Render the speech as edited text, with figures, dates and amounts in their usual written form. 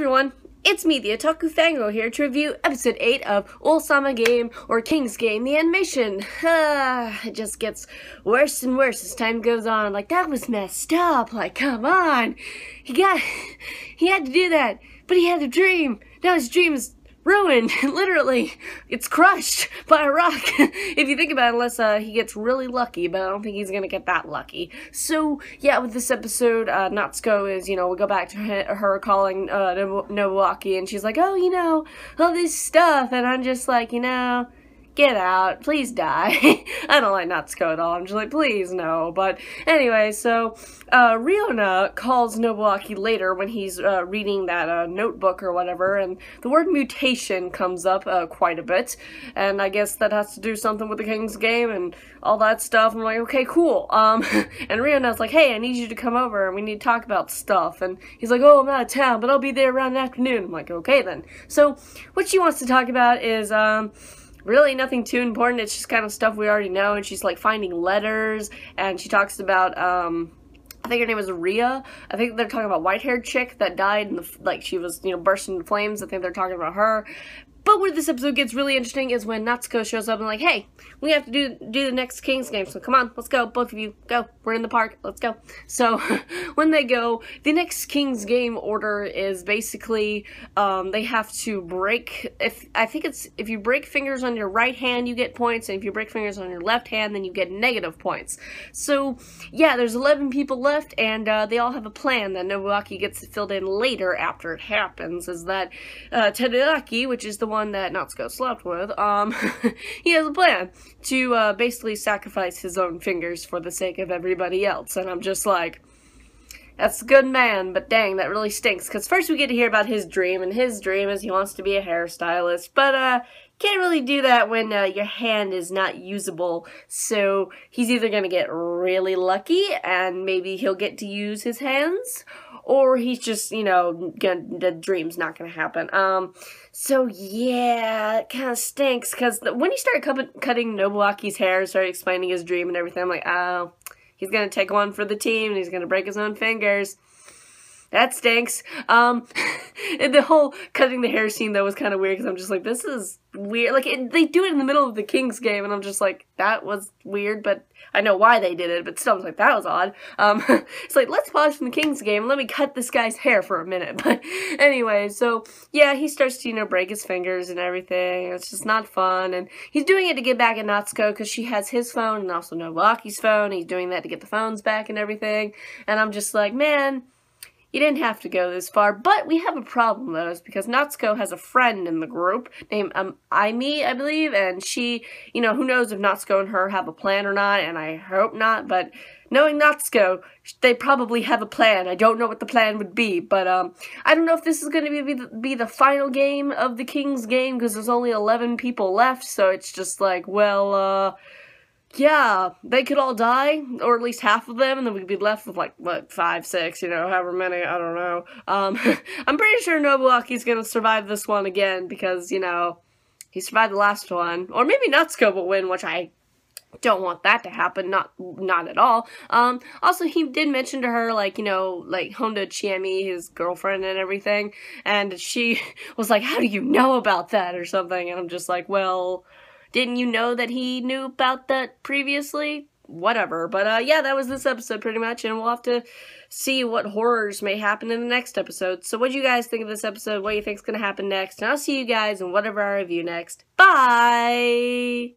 everyone, it's me, the Otaku Fango, here to review episode 8 of Ousama Game, or King's Game, the animation. It just gets worse and worse as time goes on. Like, that was messed up. Like, come on. He had to do that, but he had a dream. Now his dream is ruined. Literally, it's crushed by a rock. If you think about it, unless he gets really lucky, but I don't think he's gonna get that lucky. So yeah, with this episode, Natsuko is, we go back to her calling Nobuaki, and she's like, oh, all this stuff, and I'm just like, get out, please die. I don't like Natsuko at all. I'm just like, please, no. But anyway, so Riona calls Nobuaki later when he's reading that notebook or whatever, and the word mutation comes up quite a bit, and I guess that has to do something with the King's Game and all that stuff. I'm like, okay, cool. And Riona's like, hey, I need you to come over and we need to talk about stuff. And he's like, oh, I'm out of town, but I'll be there around the afternoon. I'm like, okay then. So what she wants to talk about is really nothing too important. It's just kind of stuff we already know, and she's like finding letters, and she talks about I think her name was Ria. I think they're talking about white-haired chick that died in the, she was, burst into flames. I think they're talking about her. But where this episode gets really interesting is when Natsuko shows up and like, hey, we have to do the next King's Game, so come on, let's go, both of you, go, we're in the park, let's go. So, when they go, the next King's Game order is basically, they have to break, if you break fingers on your right hand, you get points, and if you break fingers on your left hand, then you get negative points. So, yeah, there's 11 people left, and they all have a plan that Nobuaki gets filled in later after it happens, is that Teruaki, which is the one that Natsuko slept with, he has a plan to basically sacrifice his own fingers for the sake of everybody else, and I'm just like, that's a good man, but dang, that really stinks, because first we get to hear about his dream, and his dream is he wants to be a hairstylist, but can't really do that when your hand is not usable, so he's either gonna get really lucky, and maybe he'll get to use his hands, or he's just, the dream's not gonna happen. So yeah, it kind of stinks, because when he started cutting Nobuaki's hair, started explaining his dream and everything, I'm like, oh, he's gonna take one for the team, and he's gonna break his own fingers. That stinks. And the whole cutting the hair scene, though, was kind of weird, because I'm just like, this is weird. Like, they do it in the middle of the King's Game, and I'm just like, that was weird, but I know why they did it, but still, I was like, that was odd. It's like, let's pause from the King's Game, and let me cut this guy's hair for a minute. But anyway, so, yeah, he starts to, break his fingers and everything. It's just not fun, and he's doing it to get back at Natsuko, because she has his phone, and also Nobuaki's phone. He's doing that to get the phones back and everything, and I'm just like, man, you didn't have to go this far, but we have a problem, though, is because Natsuko has a friend in the group named Aimi, I believe, and she, who knows if Natsuko and her have a plan or not, and I hope not, but knowing Natsuko, they probably have a plan. I don't know what the plan would be, but I don't know if this is going to be the final game of the King's Game, because there's only 11 people left, so it's just like, well, yeah, they could all die, or at least half of them, and then we'd be left with, like, what, 5, 6, however many, I don't know. I'm pretty sure Nobuaki's gonna survive this one again, because, he survived the last one. Or maybe Natsuko will win, which I don't want that to happen, not at all. Also, he did mention to her, like Honda Chiemi, his girlfriend and everything, and she was like, how do you know about that, or something, and I'm just like, well, didn't you know that he knew about that previously? Whatever. But, yeah, that was this episode pretty much, and we'll have to see what horrors may happen in the next episode. So what do you guys think of this episode? What do you think is going to happen next? And I'll see you guys in whatever I review next. Bye!